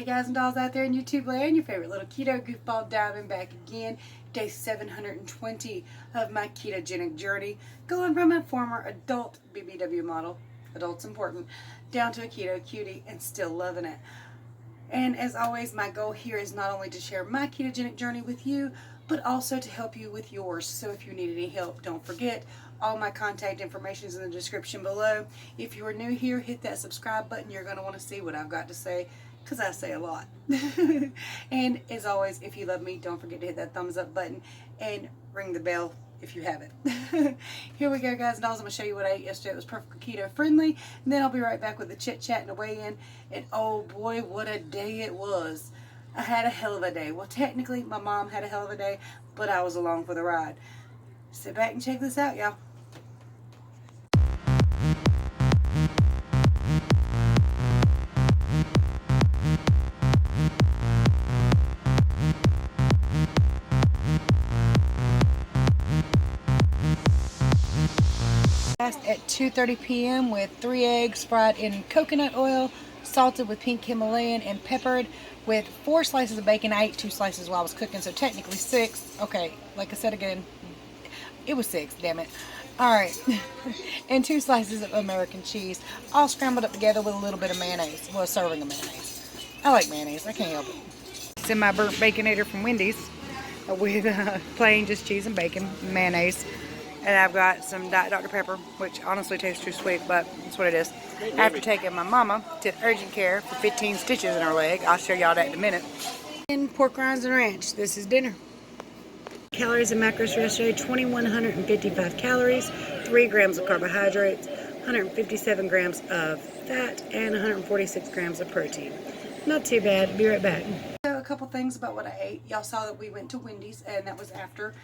Hey guys and dolls out there in YouTube land, your favorite little keto goofball Diamond back again. Day 720 of my ketogenic journey, going from a former adult BBW model, adult's important, down to a keto cutie and still loving it. And as always, my goal here is not only to share my ketogenic journey with you, but also to help you with yours. So if you need any help, don't forget, all my contact information is in the description below. If you are new here, hit that subscribe button. You're going to want to see what I've got to say, because I say a lot. And as always, if you love me, don't forget to hit that thumbs up button and ring the bell if you haven't. Here we go, guys and dolls. I'm going to show you what I ate yesterday. It was perfectly keto friendly. And then I'll be right back with the chit chat and a weigh in. And oh boy, what a day it was. I had a hell of a day. Well, technically, my mom had a hell of a day, but I was along for the ride. Sit back and check this out, y'all. At 2:30 p.m. with 3 eggs fried in coconut oil, salted with pink Himalayan, and peppered with 4 slices of bacon. I ate 2 slices while I was cooking, so technically 6. Okay, like I said again, it was 6, damn it. Alright, and 2 slices of American cheese, all scrambled up together with a little bit of mayonnaise. Well, a serving of mayonnaise. I like mayonnaise, I can't help it. It's in my burnt baconator from Wendy's with plain just cheese and bacon, mayonnaise. And I've got some Diet Dr. Pepper, which honestly tastes too sweet, but that's what it is. After taking my mama to urgent care for 15 stitches in her leg, I'll show y'all that in a minute. And pork rinds and ranch. This is dinner. Calories and macros for yesterday: 2,155 calories, 3 grams of carbohydrates, 157 grams of fat, and 146 grams of protein. Not too bad. Be right back. So a couple things about what I ate. Y'all saw that we went to Wendy's, and that was after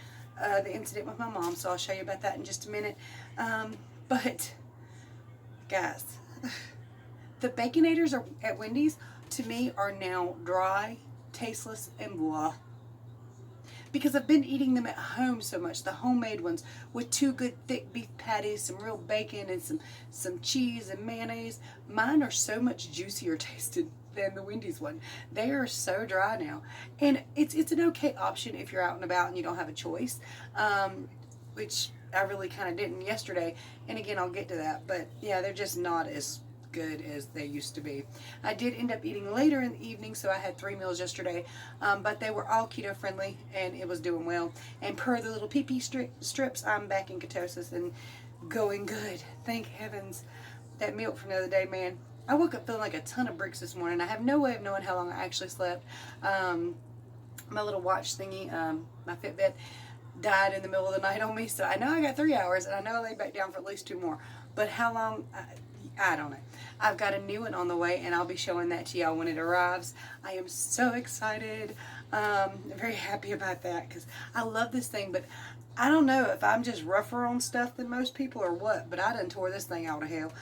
the incident with my mom, so I'll show you about that in just a minute. But guys, the baconators at Wendy's to me are now dry, tasteless, and blah. Because I've been eating them at home so much, the homemade ones with 2 good thick beef patties, some real bacon, and some cheese and mayonnaise. Mine are so much juicier tasted than the Wendy's one. They are so dry now, and it's an okay option if you're out and about and you don't have a choice, which I really kind of didn't yesterday, and again I'll get to that, but yeah, they're just not as good as they used to be. I did end up eating later in the evening, so I had 3 meals yesterday, but they were all keto friendly and it was doing well, and per the little pee strips, I'm back in ketosis and going good, thank heavens. That milk from the other day, man, I woke up feeling like a ton of bricks this morning. I have no way of knowing how long I actually slept. My little watch thingy, my Fitbit, died in the middle of the night on me, so I know I got 3 hours, and I know I laid back down for at least 2 more. But how long, I don't know. I've got a new one on the way, and I'll be showing that to y'all when it arrives. I am so excited. I'm very happy about that, because I love this thing, but I don't know if I'm just rougher on stuff than most people or what, but I done tore this thing out of hell.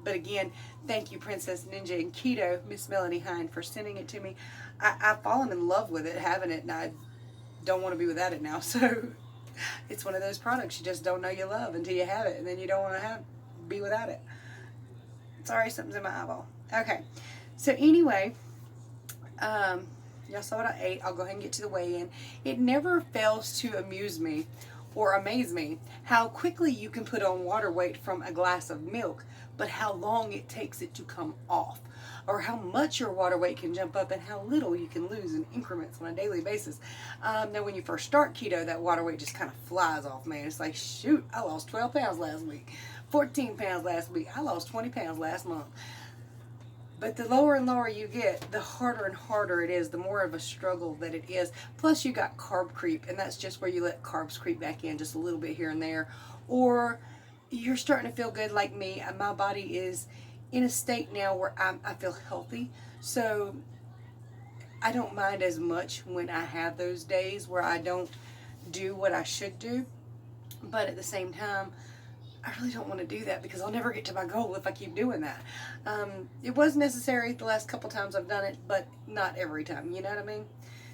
But again, thank you, Princess Ninja and Keto, Miss Melanie Hine, for sending it to me. I've fallen in love with it, having it, and I don't want to be without it now. So it's one of those products you just don't know you love until you have it, and then you don't want to be without it. Sorry, something's in my eyeball. Okay, so anyway, y'all saw what I ate. I'll go ahead and get to the weigh-in. It never fails to amuse me or amaze me how quickly you can put on water weight from a glass of milk, but how long it takes it to come off, or how much your water weight can jump up and how little you can lose in increments on a daily basis. Now when you first start keto, that water weight just kind of flies off, man. It's like, shoot, I lost 12 pounds last week, 14 pounds last week, I lost 20 pounds last month. But the lower and lower you get, the harder and harder it is, the more of a struggle that it is. Plus you got carb creep, and that's just where you let carbs creep back in just a little bit here and there. Or you're starting to feel good like me, and my body is in a state now where I feel healthy. So I don't mind as much when I have those days where I don't do what I should do. But at the same time, I really don't want to do that, because I'll never get to my goal if I keep doing that. It was necessary the last couple times I've done it, but not every time, you know what I mean?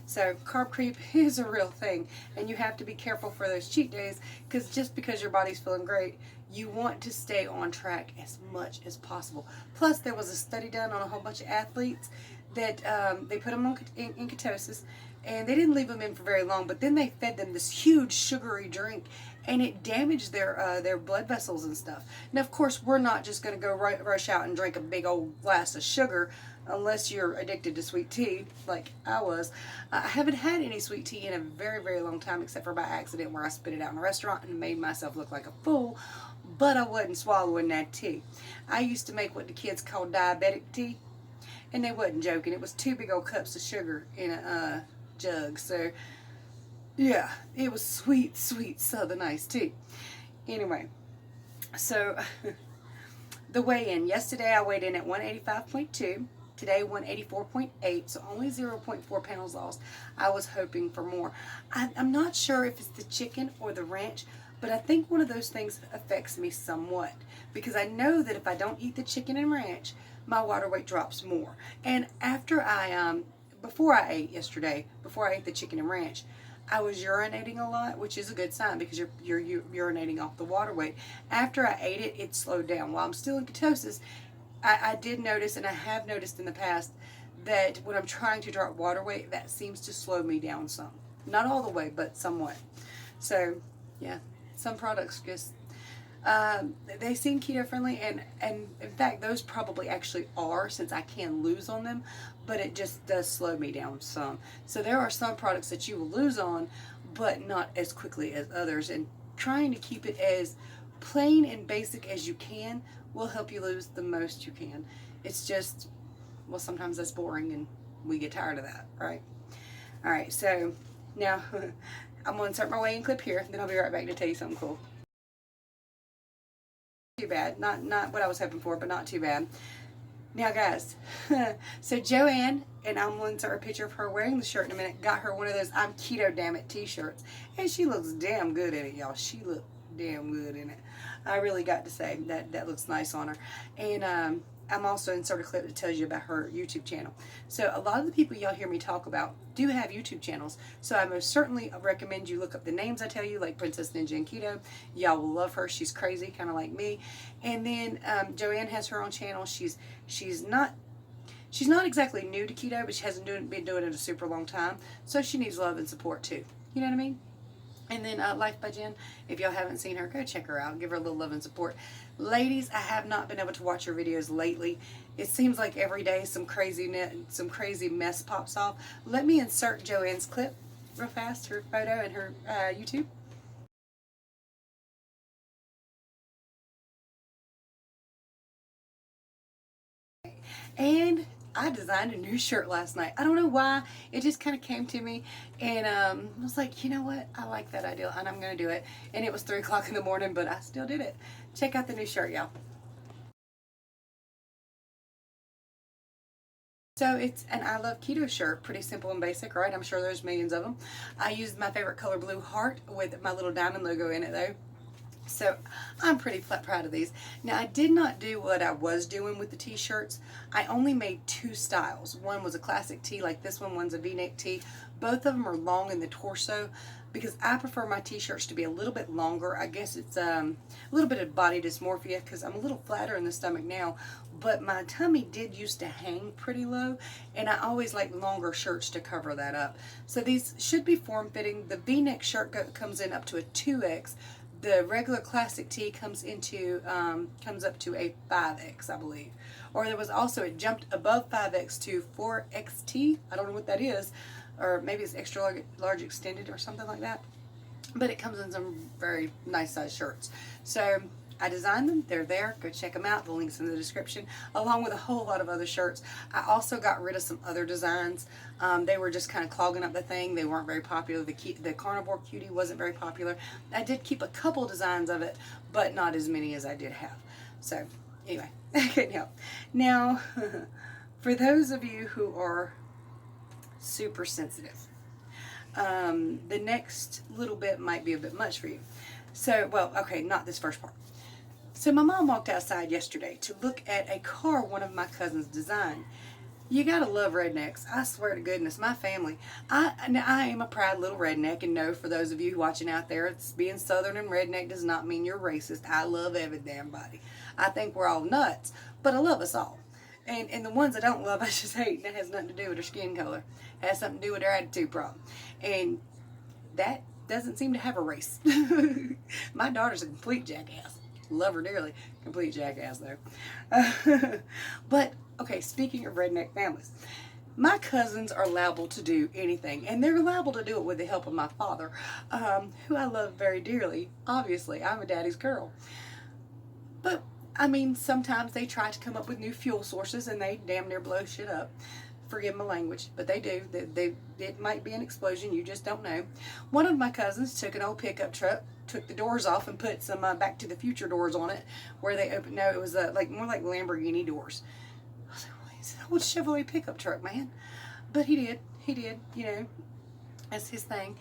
So carb creep is a real thing, and you have to be careful for those cheat days, because just because your body's feeling great, you want to stay on track as much as possible. Plus, there was a study done on a whole bunch of athletes that they put them in ketosis, and they didn't leave them in for very long, but then they fed them this huge sugary drink, and it damaged their blood vessels and stuff. Now, of course, we're not just going to go rush out and drink a big old glass of sugar unless you're addicted to sweet tea like I was. I haven't had any sweet tea in a very, very long time, except for by accident where I spit it out in a restaurant and made myself look like a fool, but I wasn't swallowing that tea. I used to make what the kids call diabetic tea, and they wasn't joking. It was 2 big old cups of sugar in a jug. So yeah, it was sweet, sweet Southern iced tea. Anyway, so the weigh-in. Yesterday I weighed in at 185.2. Today 184.8, so only 0.4 pounds lost. I was hoping for more. I'm not sure if it's the chicken or the ranch, but I think one of those things affects me somewhat, because I know that if I don't eat the chicken and ranch, my water weight drops more. And after before I ate yesterday, before I ate the chicken and ranch, I was urinating a lot, which is a good sign because you're urinating off the water weight. After I ate it, it slowed down. While I'm still in ketosis, I did notice, and I have noticed in the past, that when I'm trying to drop water weight, that seems to slow me down some. Not all the way, but somewhat. So, yeah, some products just, they seem keto friendly, and in fact, those probably actually are, since I can lose on them, but it just does slow me down some. So there are some products that you will lose on, but not as quickly as others, and trying to keep it as plain and basic as you can will help you lose the most you can. It's just, well, sometimes that's boring and we get tired of that, right? All right, so now I'm going to insert my weigh-in clip here, then I'll be right back to tell you something cool. Too bad, not what I was hoping for, but not too bad. Now, guys, so Joanne, and I'm going to insert a picture of her wearing the shirt in a minute, got her one of those I'm Keto Diamond t-shirts, and she looks damn good in it, y'all. She looked damn good in it. I really got to say that looks nice on her. And I'm also insert a clip that tells you about her YouTube channel. So a lot of the people y'all hear me talk about do have YouTube channels. So I most certainly recommend you look up the names I tell you, like Princess Ninja and Keto. Y'all will love her. She's crazy, kind of like me. And then Joanne has her own channel. She's not exactly new to keto, but she hasn't been doing it a super long time. So she needs love and support too. You know what I mean? And then Life by Jen, if y'all haven't seen her, go check her out. Give her a little love and support. Ladies, I have not been able to watch her videos lately. It seems like every day some crazy mess pops off. Let me insert Joanne's clip real fast, her photo and her YouTube. And I designed a new shirt last night. I don't know why. It just kind of came to me. And I was like, you know what? I like that idea. And I'm going to do it. And it was 3 o'clock in the morning, but I still did it. Check out the new shirt, y'all. So it's an I Love Keto shirt. Pretty simple and basic, right? I'm sure there's millions of them. I used my favorite color blue heart with my little diamond logo in it, though. So I'm pretty proud of these. Now, I did not do what I was doing with the t-shirts. I only made 2 styles. One was a classic tee like this one. One's a v-neck tee. Both of them are long in the torso because I prefer my t-shirts to be a little bit longer. I guess it's a little bit of body dysmorphia because I'm a little flatter in the stomach now, but my tummy did used to hang pretty low, and I always like longer shirts to cover that up. So these should be form-fitting. The v-neck shirt comes in up to a 2X. The regular classic tee comes up to a 5X, I believe. Or there was also, it jumped above 5X to 4XT. I don't know what that is. Or maybe it's extra large extended or something like that. But it comes in some very nice size shirts. So I designed them. They're there. Go check them out. The link's in the description, along with a whole lot of other shirts. I also got rid of some other designs. They were just kind of clogging up the thing. They weren't very popular. The Carnivore Cutie wasn't very popular. I did keep a couple designs of it, but not as many as I did have. So anyway, I couldn't help. Now, for those of you who are super sensitive, the next little bit might be a bit much for you. So, well, okay, not this first part. So my mom walked outside yesterday to look at a car one of my cousins designed. You gotta love rednecks. I swear to goodness, my family. I am a proud little redneck, and no, for those of you watching out there, it's being southern and redneck does not mean you're racist. I love every damn body. I think we're all nuts, but I love us all. And the ones I don't love, I just hate. That has nothing to do with her skin color. It has something to do with her attitude problem. And that doesn't seem to have a race. My daughter's a complete jackass. Love her dearly. Complete jackass, though. But, okay, speaking of redneck families, my cousins are liable to do anything, and they're liable to do it with the help of my father, who I love very dearly. Obviously, I'm a daddy's girl. But, I mean, sometimes they try to come up with new fuel sources, and they damn near blow shit up. Forgive my language, but they do. It might be an explosion, you just don't know. One of my cousins took an old pickup truck, took the doors off, and put some Back to the Future doors on it, where they opened. No, it was like more like Lamborghini doors. I was like, well, it's an old Chevrolet pickup truck, man. But he did, you know, that's his thing.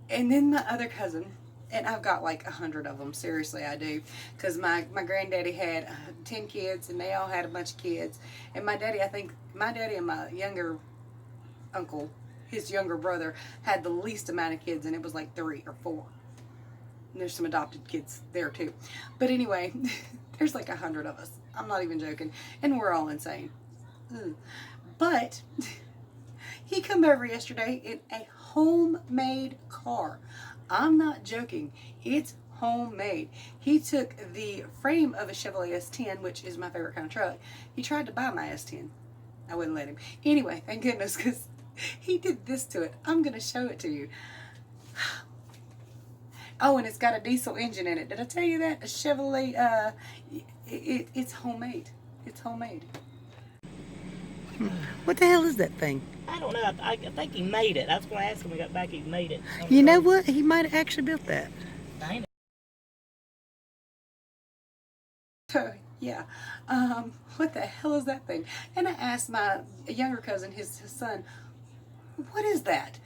And then my other cousin, and I've got like 100 of them, seriously I do, because my granddaddy had 10 kids, and they all had a bunch of kids. And my daddy, I think, my daddy and my younger uncle, his younger brother, had the least amount of kids, and it was like 3 or 4. And there's some adopted kids there too. But anyway, there's like 100 of us. I'm not even joking. And we're all insane. But he come over yesterday in a homemade car. I'm not joking. It's homemade. He took the frame of a Chevrolet S10, which is my favorite kind of truck. He tried to buy my S10. I wouldn't let him. Anyway, thank goodness, because he did this to it. I'm going to show it to you. Oh, and it's got a diesel engine in it. Did I tell you that? A Chevrolet, it's homemade. It's homemade. What the hell is that thing? I don't know. I think he made it. That's why I asked him when we got back. He made it. You know what? He might have actually built that. I know. Yeah. What the hell is that thing? And I asked my younger cousin, his son, what is that?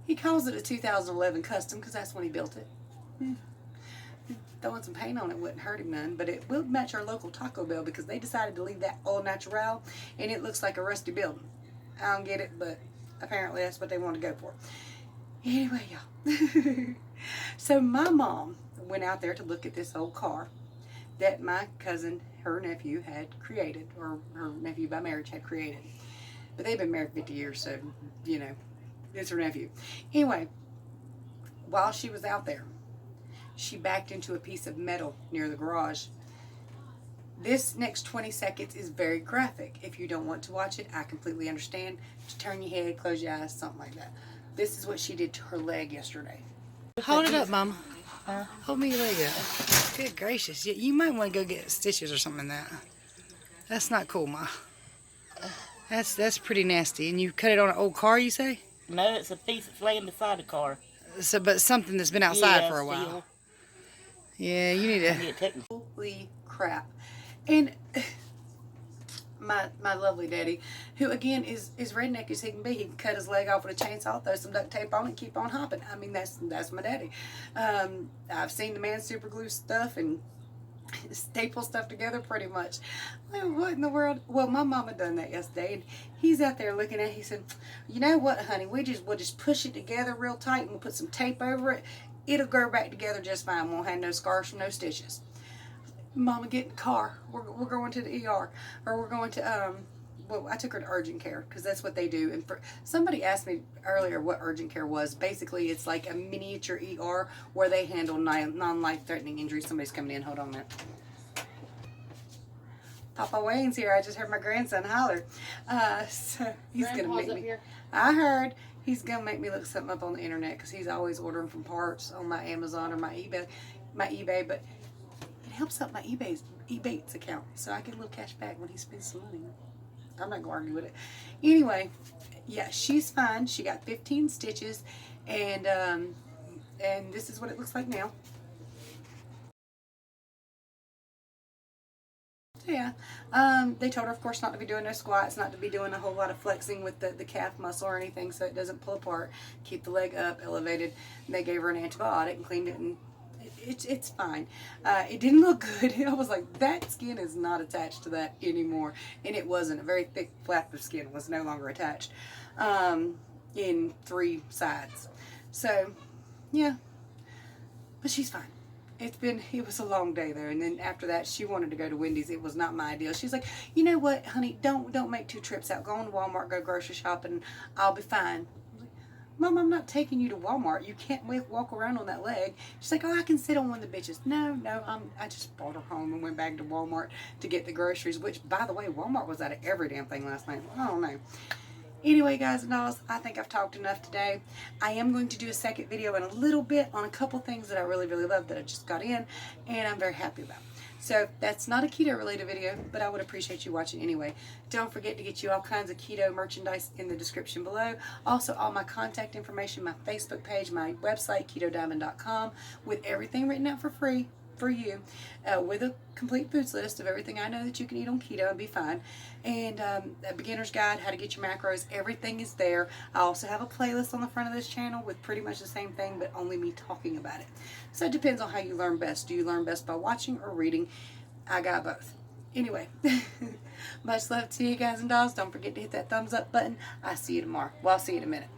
He calls it a 2011 Custom because that's when he built it. Throwing some paint on it wouldn't hurt him none, but it will match our local Taco Bell because they decided to leave that all natural, and it looks like a rusty building. I don't get it, but apparently that's what they want to go for. Anyway, y'all. So my mom went out there to look at this old car that my cousin, her nephew, had created, or her nephew by marriage had created. But they've been married 50 years, so, you know, it's her nephew. Anyway, while she was out there, she backed into a piece of metal near the garage. This next 20 seconds is very graphic. If you don't want to watch it, I completely understand. Just turn your head, close your eyes, something like that. This is what she did to her leg yesterday. Hold it up, Mama. Hold me your leg up. Good gracious. You might want to go get stitches or something in that. That's not cool, Ma. That's pretty nasty. And you cut it on an old car, you say? No, it's a piece that's laying beside the car. So, but something that's been outside for a while. Steel. Yeah, you need to. Holy crap! And my lovely daddy, who again is redneck as he can be, he can cut his leg off with a chainsaw, throw some duct tape on it, and keep on hopping. I mean, that's my daddy. I've seen the man super glue stuff and staple stuff together pretty much. What in the world? Well, my mama done that yesterday, and he's out there looking at it. He said, "You know what, honey? We'll just push it together real tight, and we'll put some tape over it. It'll go back together just fine. Won't have no scars from no stitches." Mama, get in the car. We're going to the ER, or we're going to well, I took her to urgent care because that's what they do. And somebody asked me earlier what urgent care was. Basically, it's like a miniature ER where they handle non-life-threatening injuries. Somebody's coming in. Hold on a minute. Papa Wayne's here. I just heard my grandson holler. So he's going to make me. Here. I heard he's going to make me look something up on the internet because he's always ordering from parts on my Amazon or my eBay. But it helps out my Ebates account, so I get a little cash back when he spends some money. I'm not going to argue with it. Anyway, yeah, she's fine. She got 15 stitches, and this is what it looks like now. Yeah, they told her, of course, not to be doing no squats, not to be doing a whole lot of flexing with the calf muscle or anything, so it doesn't pull apart. Keep the leg up, elevated. And they gave her an antibiotic and cleaned it, and it's fine. It didn't look good. I was like, that skin is not attached to that anymore, and it wasn't. A very thick flap of skin was no longer attached in 3 sides. So, yeah, but she's fine. it was a long day there, and then after that she wanted to go to Wendy's. It was not my ideal. She's like, you know what, honey, don't make 2 trips out. Go on to Walmart, go grocery shopping, I'll be fine. Mom, I'm not taking you to Walmart. You can't walk around on that leg. She's like, oh, I can sit on one of the bitches. No, I just brought her home and went back to Walmart to get the groceries, which, by the way, Walmart was out of every damn thing last night. I don't know. Anyway, guys and dolls, I think I've talked enough today. I am going to do a second video in a little bit on a couple things that I really, really love that I just got in, and I'm very happy about. So that's not a keto related video, but I would appreciate you watching anyway. Don't forget to get you all kinds of keto merchandise in the description below. Also, all my contact information, my Facebook page, my website, ketodiamond.com, with everything written out for free for you, with a complete foods list of everything I know that you can eat on keto and be fine, and a beginner's guide, how to get your macros. Everything is there. I also have a playlist on the front of this channel with pretty much the same thing, but only me talking about it. So it depends on how you learn best. Do you learn best by watching or reading? I got both. Anyway, much love to you guys and dolls. Don't forget to hit that thumbs up button. I'll see you tomorrow. Well, I'll see you in a minute.